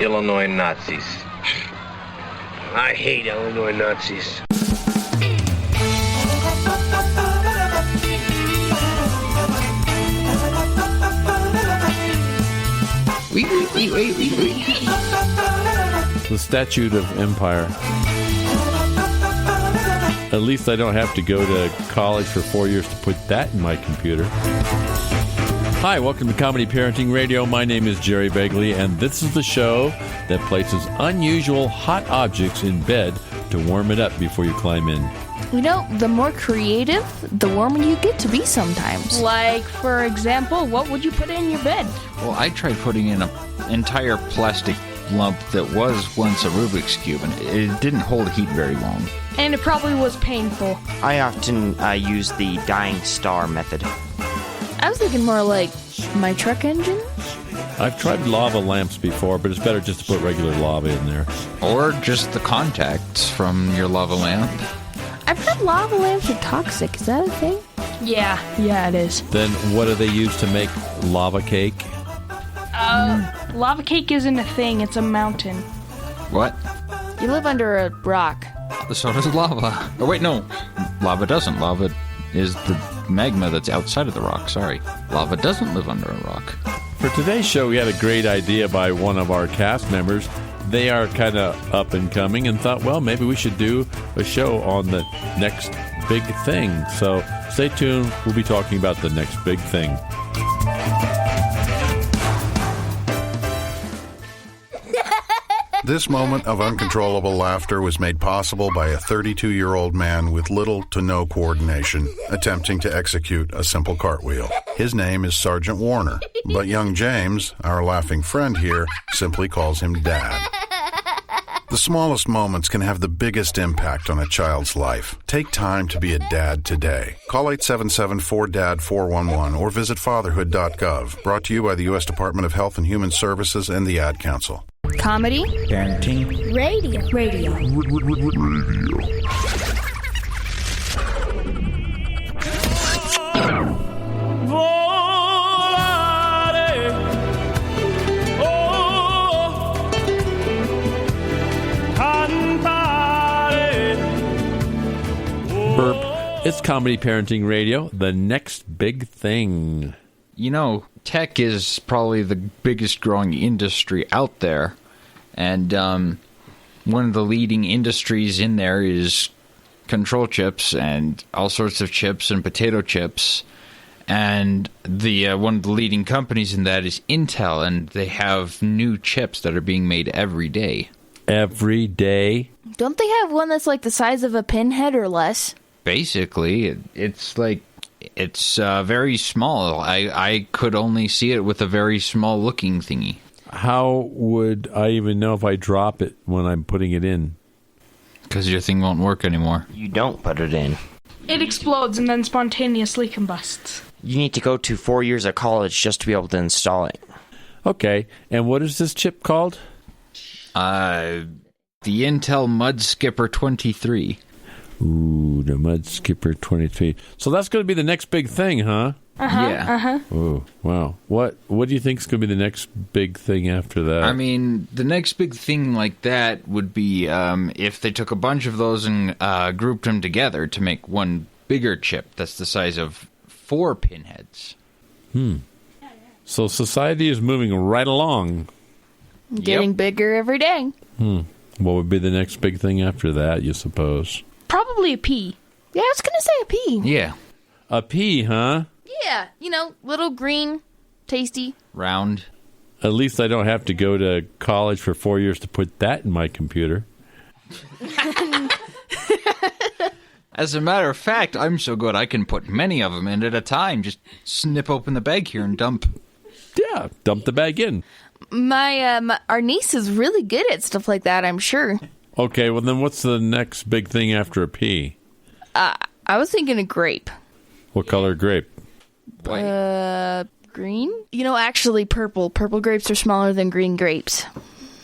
Illinois Nazis. I hate Illinois Nazis. The Statute of Empire. At least I don't have to go to college for 4 years to put that in my computer. Hi, welcome to Comedy Parenting Radio. My name is Jerry Begley, and this is the show that places unusual hot objects in bed to warm it up before you climb in. You know, the more creative, the warmer you get to be sometimes. Like, for example, what would you put in your bed? Well, I tried putting in an entire plastic lump that was once a Rubik's Cube, and it didn't hold heat very long. And it probably was painful. I often use the dying star method. I was thinking more like my truck engine. I've tried lava lamps before, but it's better just to put regular lava in there. Or just the contacts from your lava lamp. I've heard lava lamps are toxic. Is that a thing? Yeah, it is. Then what do they use to make lava cake? Lava cake isn't a thing, it's a mountain. What? You live under a rock. So does lava. Oh, wait, no. Lava doesn't. Lava is the magma that's outside of the rock. Sorry. Lava doesn't live under a rock. For today's show, we had a great idea by one of our cast members. They are kind of up and coming and thought, well, maybe we should do a show on the next big thing. So stay tuned. We'll be talking about the next big thing. This moment of uncontrollable laughter was made possible by a 32-year-old man with little to no coordination attempting to execute a simple cartwheel. His name is Sergeant Warner, but young James, our laughing friend here, simply calls him Dad. The smallest moments can have the biggest impact on a child's life. Take time to be a dad today. Call 877-4DAD-411 or visit fatherhood.gov. Brought to you by the U.S. Department of Health and Human Services and the Ad Council. Comedy. Parenting. Radio. Burp. It's Comedy Parenting Radio, the next big thing. You know, tech is probably the biggest growing industry out there. And one of the leading industries in there is control chips and all sorts of chips and potato chips. And the one of the leading companies in that is Intel, and they have new chips that are being made every day. Every day? Don't they have one that's like the size of a pinhead or less? Basically, it's very small. I could only see it with a very small looking thingy. How would I even know if I drop it when I'm putting it in? Because your thing won't work anymore. You don't put it in. It explodes and then spontaneously combusts. You need to go to 4 years of college just to be able to install it. Okay, and what is this chip called? The Intel Mud Skipper 23. Ooh, the Mud Skipper 23. So that's going to be the next big thing, huh? Yeah. Oh, wow. What do you think is going to be the next big thing after that? I mean, the next big thing like that would be if they took a bunch of those and grouped them together to make one bigger chip that's the size of 4 pinheads. So society is moving right along. Getting bigger every day. What would be the next big thing after that, you suppose? Probably a pea. Yeah, I was going to say a pea. Yeah. A pea, huh? Yeah, you know, little green, tasty. Round. At least I don't have to go to college for 4 years to put that in my computer. As a matter of fact, I'm so good I can put many of them in at a time. Just snip open the bag here and dump. Yeah, dump the bag in. Our niece is really good at stuff like that, I'm sure. Okay, well then what's the next big thing after a pea? I was thinking a grape. What color grape? White. Green? You know, actually purple. Purple grapes are smaller than green grapes.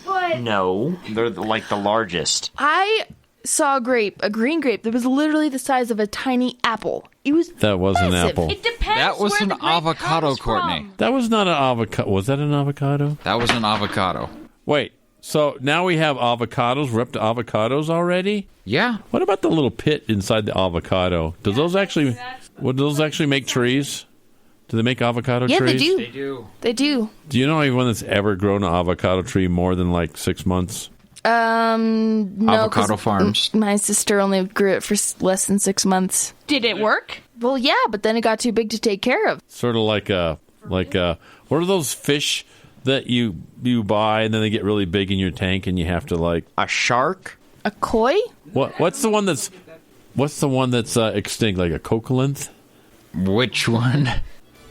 But No, they're like the largest. I saw a green grape that was literally the size of a tiny apple. It was That was an massive. apple. it depends That was where an the grape avocado, comes Courtney. from. That was not an avocado. Was that an avocado? That was an avocado. Wait, So now we have avocados. We're up to avocados already? Yeah. What about the little pit inside the avocado? Would those actually make trees? Do they make avocado Yeah, trees? they do. They do. They do. Do you know anyone that's ever grown an avocado tree more than like 6 months? No, Avocado 'cause farms. My sister only grew it for less than 6 months. Did it work? Well, yeah, but then it got too big to take care of. Sort of like a what are those fish that you buy and then they get really big in your tank and you have to like A shark? A koi? what's the one that's extinct, like a coquelinth? Which one?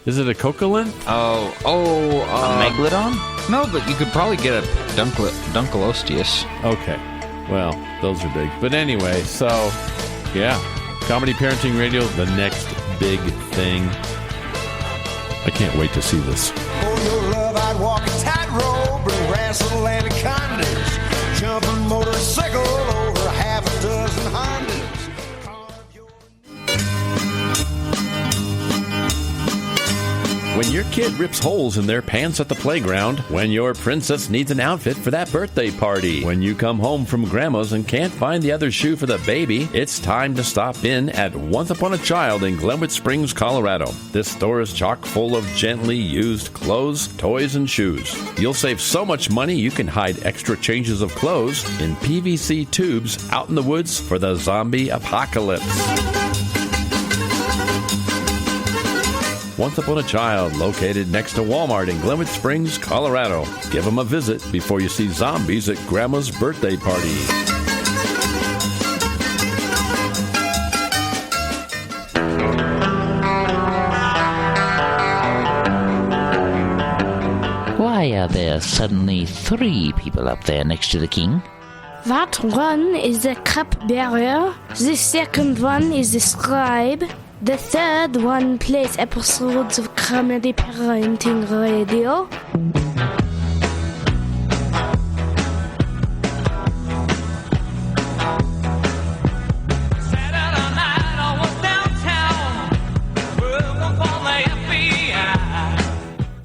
Is it a coquelinth? A megalodon? No, but you could probably get a Dunkleosteus. Okay. Well, those are big. But anyway, so yeah. Comedy Parenting Radio, the next big thing. I can't wait to see this. For your love, I'd walk a tightrope and wrestle anacondas. Jump a motorcycle over half a dozen Hondas. When your kid rips holes in their pants at the playground, when your princess needs an outfit for that birthday party, when you come home from grandma's and can't find the other shoe for the baby, it's time to stop in at Once Upon a Child in Glenwood Springs, Colorado. This store is chock full of gently used clothes, toys, and shoes. You'll save so much money you can hide extra changes of clothes in PVC tubes out in the woods for the zombie apocalypse. Once Upon a Child, located next to Walmart in Glenwood Springs, Colorado. Give them a visit before you see zombies at Grandma's birthday party. Why are there suddenly 3 people up there next to the king? That one is the cupbearer, the second one is the scribe, the third one plays episodes of Comedy Parenting Radio.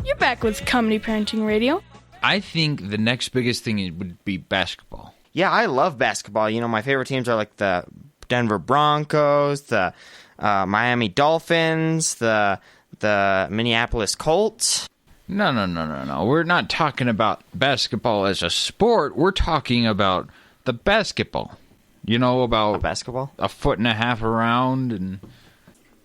You're back with Comedy Parenting Radio. I think the next biggest thing would be basketball. Yeah, I love basketball. You know, my favorite teams are like the Denver Broncos, the Miami Dolphins, the Minneapolis Colts. No. We're not talking about basketball as a sport. We're talking about the basketball. You know, about basketball? A foot and a half around. And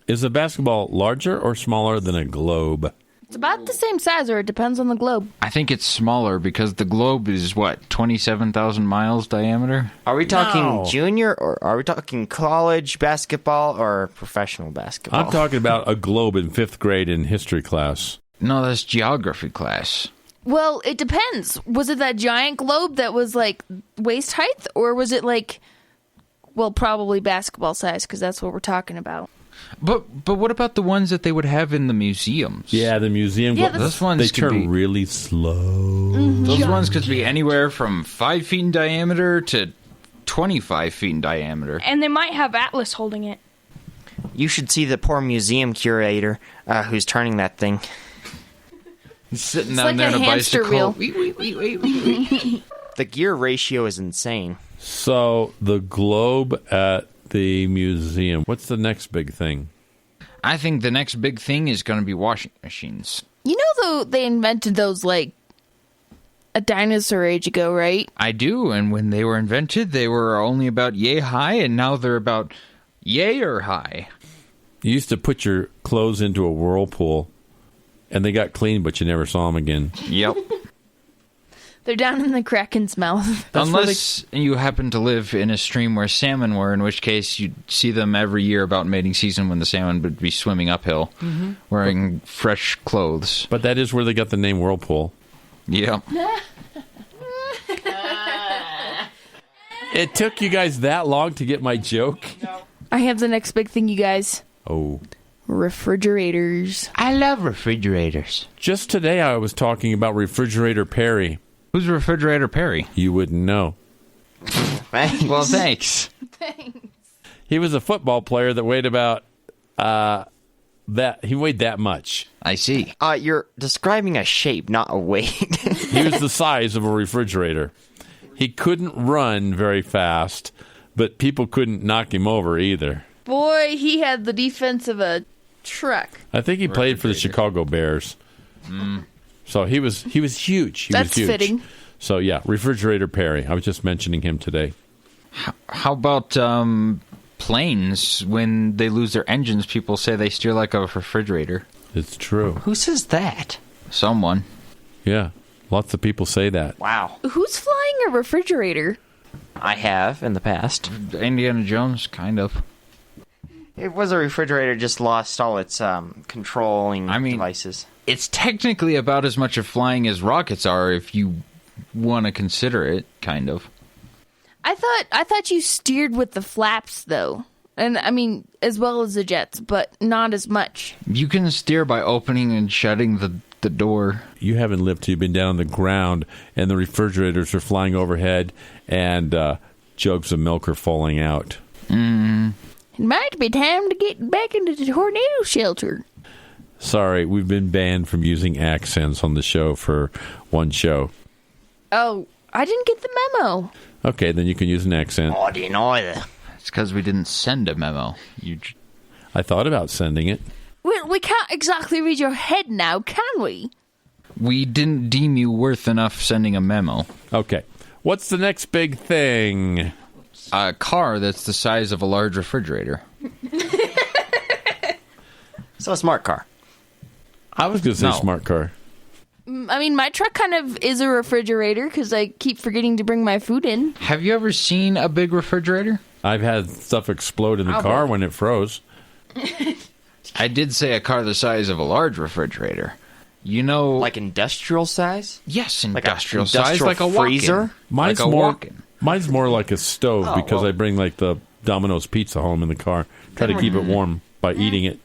Is a basketball larger or smaller than a globe? It's about the same size, or it depends on the globe. I think it's smaller because the globe is, 27,000 miles diameter? Are we talking junior, or are we talking college basketball or professional basketball? I'm talking about a globe in 5th grade in history class. No, that's geography class. Well, it depends. Was it that giant globe that was like waist height, or was it like, well, probably basketball size, because that's what we're talking about. But what about the ones that they would have in the museums? Yeah, the museum. Yeah, those ones they could turn be really slow. Those ones could be anywhere from 5 feet in diameter to 25 feet in diameter. And they might have Atlas holding it. You should see the poor museum curator who's turning that thing. He's sitting It's down like there a on a hamster bicycle. wheel. The gear ratio is insane. So the globe at the museum. What's the next big thing? I think the next big thing is going to be washing machines. You know, though, they invented those like a dinosaur age ago, right? I do, and when they were invented, they were only about yay high, and now they're about yay or high. You used to put your clothes into a whirlpool, and they got clean, but you never saw them again. Yep. They're down in the Kraken's mouth. Unless you happen to live in a stream where salmon were, in which case you'd see them every year about mating season when the salmon would be swimming uphill, wearing fresh clothes. But that is where they got the name whirlpool. Yep. It took you guys that long to get my joke? I have the next big thing, you guys. Oh. Refrigerators. I love refrigerators. Just today I was talking about Refrigerator Perry. Who's Refrigerator Perry? You wouldn't know. Thanks. Well, thanks. Thanks. He was a football player that weighed about that much. I see. You're describing a shape, not a weight. He was the size of a refrigerator. He couldn't run very fast, but people couldn't knock him over either. Boy, he had the defense of a truck. I think he played for the Chicago Bears. So he was huge. That's huge. fitting. So yeah, Refrigerator Perry. I was just mentioning him today. How about planes? When they lose their engines, people say they steer like a refrigerator. It's true. Who says that? Someone. Yeah, lots of people say that. Wow. Who's flying a refrigerator? I have in the past. Indiana Jones, kind of. It was a refrigerator, just lost all its controlling devices. It's technically about as much of flying as rockets are, if you want to consider it, kind of. I thought you steered with the flaps, though. And, I mean, as well as the jets, but not as much. You can steer by opening and shutting the door. You haven't lived till you've been down on the ground, and the refrigerators are flying overhead, and jugs of milk are falling out. It might be time to get back into the tornado shelter. Sorry, we've been banned from using accents on the show for one show. Oh, I didn't get the memo. Okay, then you can use an accent. I didn't either. It's because we didn't send a memo. I thought about sending it. Well, we can't exactly read your head now, can we? We didn't deem you worth enough sending a memo. Okay. What's the next big thing? A car that's the size of a large refrigerator. So a smart car. I was going to say No. smart car. I mean, my truck kind of is a refrigerator because I keep forgetting to bring my food in. Have you ever seen a big refrigerator? I've had stuff explode in the car when it froze. I did say a car the size of a large refrigerator. You know... Like industrial size? Yes, Like industrial a size, like a freezer? Mine's like a more. walk-in. Mine's more like a stove because I bring like the Domino's pizza home in the car. Try to keep it warm by eating it.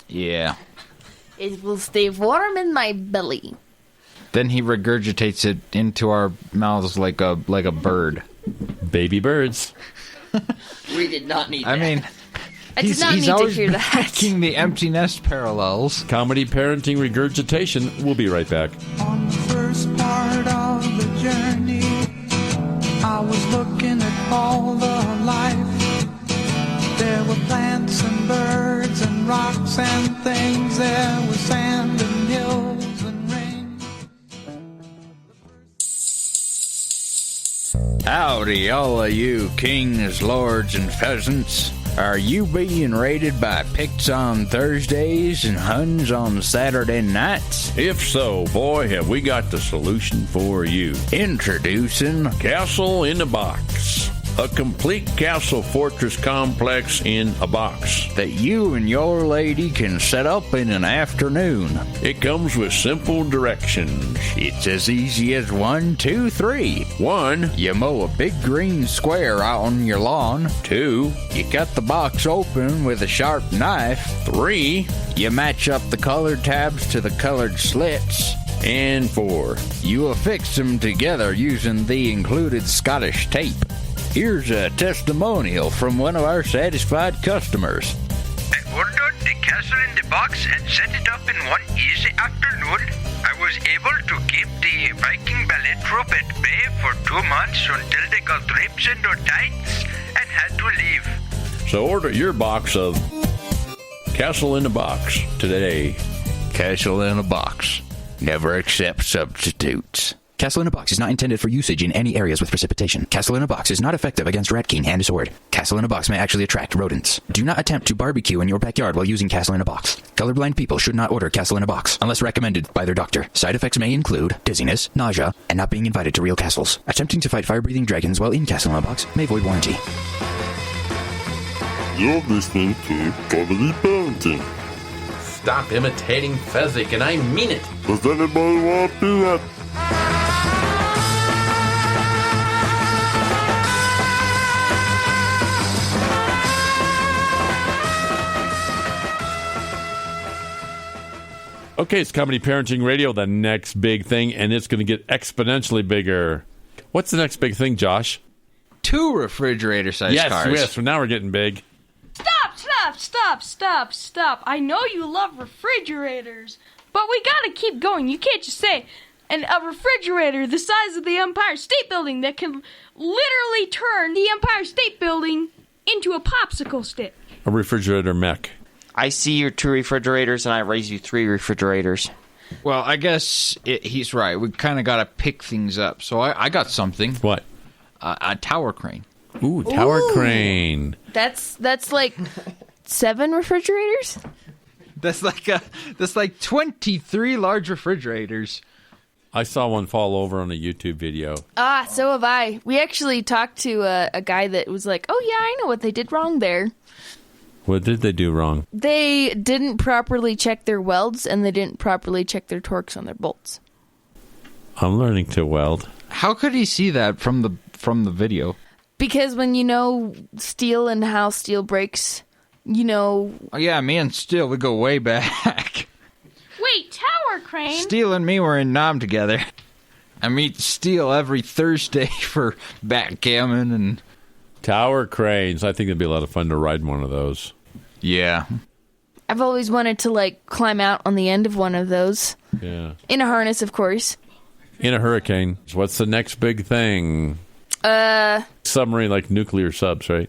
Yeah. It will stay warm in my belly. Then he regurgitates it into our mouths like a bird. Baby birds. We did not need I mean, I did not need he's to always hear that. making the empty nest parallels. Comedy parenting regurgitation. We'll be right back. On the first part of the journey, I was looking at all the life. There were plants and birds and rocks and things. There was sand and hills and rain. Howdy, all of you kings, lords, and pheasants. Are you being raided by Picts on Thursdays and Huns on Saturday nights? If so, boy, have we got the solution for you. Introducing Castle in a Box. A complete castle fortress complex in a box. that you and your lady can set up in an afternoon. It comes with simple directions. It's as easy as 1, 2, 3. 1, You mow a big green square out on your lawn. 2, You cut the box open with a sharp knife. 3, You match up the colored tabs to the colored slits. and 4. You affix them together using the included Scottish tape. Here's a testimonial from one of our satisfied customers. I ordered the castle in the box and set it up in one easy afternoon. I was able to keep the Viking ballet troupe at bay for 2 months until they got rips in their tights and had to leave. So order your box of Castle in a Box today. Castle in a box. Never accept substitutes. Castle in a Box is not intended for usage in any areas with precipitation. Castle in a Box is not effective against Rat King and Sword. Castle in a Box may actually attract rodents. Do not attempt to barbecue in your backyard while using Castle in a Box. Colorblind people should not order Castle in a Box unless recommended by their doctor. Side effects may include dizziness, nausea, and not being invited to real castles. Attempting to fight fire-breathing dragons while in Castle in a Box may void warranty. You're listening to Comedy Parenting. Stop imitating Fezzik, and I mean it. Does anybody want to do that? Okay, it's Comedy Parenting Radio, the next big thing, and it's going to get exponentially bigger. What's the next big thing, Josh? 2 refrigerator-sized cars. Yes, now we're getting big. Stop! Stop. I know you love refrigerators, but we gotta keep going. You can't just say, and a refrigerator the size of the Empire State Building that can literally turn the Empire State Building into a popsicle stick. A refrigerator mech. I see your 2 refrigerators, and I raise you 3 refrigerators. Well, I guess he's right. We kind of got to pick things up. So I got something. What? A tower crane. Ooh, tower crane. That's like 7 refrigerators? That's like 23 large refrigerators. I saw one fall over on a YouTube video. So have I. We actually talked to a guy that was like, oh yeah, I know what they did wrong there. What did they do wrong? They didn't properly check their welds, and they didn't properly check their torques on their bolts. I'm learning to weld. How could he see that from the video? Because when you know steel and how steel breaks, you know... Oh yeah, me and Steel, we go way back. Wait, tower crane? Steel and me were in Nam together. I meet Steel every Thursday for backgammon and... Tower cranes. I think it'd be a lot of fun to ride one of those. Yeah. I've always wanted to, like, climb out on the end of one of those. Yeah. In a harness, of course. In a hurricane. What's the next big thing? Submarine, like nuclear subs, right?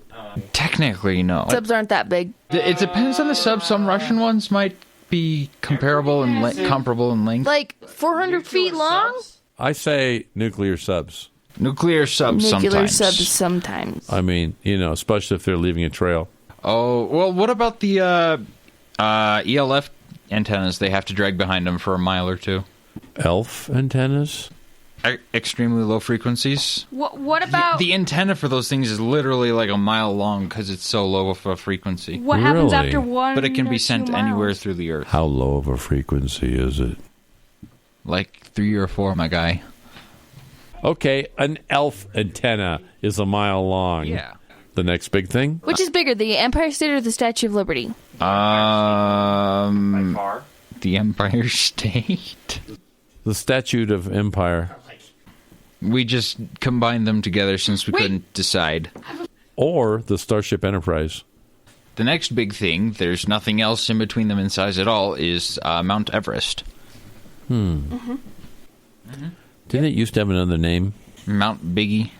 Technically, no. Subs aren't that big. It depends on the sub. Some Russian ones might be comparable and comparable in length. Like 400 feet long? I say nuclear subs. Nuclear subs Nuclear sometimes. subs sometimes. I mean, especially if they're leaving a trail. Oh, well, what about the ELF antennas they have to drag behind them for a mile or two? ELF antennas? Extremely low frequencies. What about... The antenna for those things is literally like a mile long because it's so low of a frequency. What happens after 1 But it can be or 2 sent miles? anywhere through the earth. How low of a frequency is it? Like 3 or 4, my guy. Okay, an ELF antenna is a mile long. Yeah. The next big thing? Which is bigger, the Empire State or the Statue of Liberty? By far. The Empire State. The Statute of Empire. We just combined them together since we couldn't decide. Or the Starship Enterprise. The next big thing, there's nothing else in between them in size at all, is Mount Everest. Didn't it used to have another name? Mount Biggie.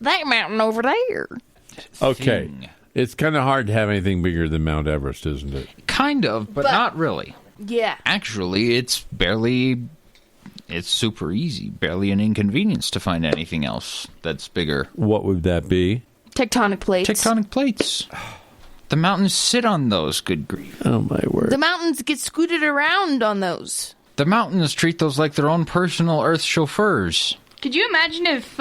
That mountain over there. Okay. It's kind of hard to have anything bigger than Mount Everest, isn't it? Kind of, but not really. Yeah. Actually, it's super easy. Barely an inconvenience to find anything else that's bigger. What would that be? Tectonic plates. Tectonic plates. The mountains sit on those, good grief. Oh, my word. The mountains get scooted around on those. The mountains treat those like their own personal Earth chauffeurs. Could you imagine if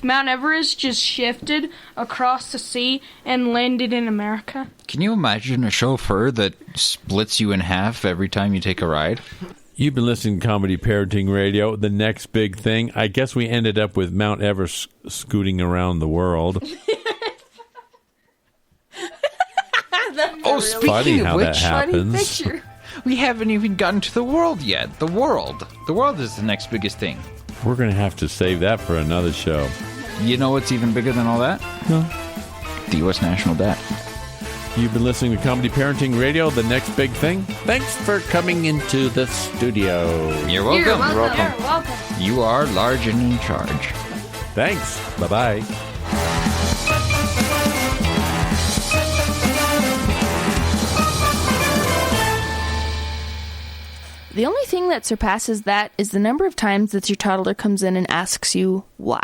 Mount Everest just shifted across the sea and landed in America? Can you imagine a chauffeur that splits you in half every time you take a ride? You've been listening to Comedy Parenting Radio. The next big thing, I guess we ended up with Mount Everest scooting around the world. Oh, Funny speaking how of that which, happens. we haven't even gotten to the world yet. The world is the next biggest thing. We're going to have to save that for another show. You know what's even bigger than all that? No. The U.S. national debt. You've been listening to Comedy Parenting Radio, the next big thing. Thanks for coming into the studio. You're welcome. You're welcome. You are large and in charge. Thanks. Bye-bye. The only thing that surpasses that is the number of times that your toddler comes in and asks you why.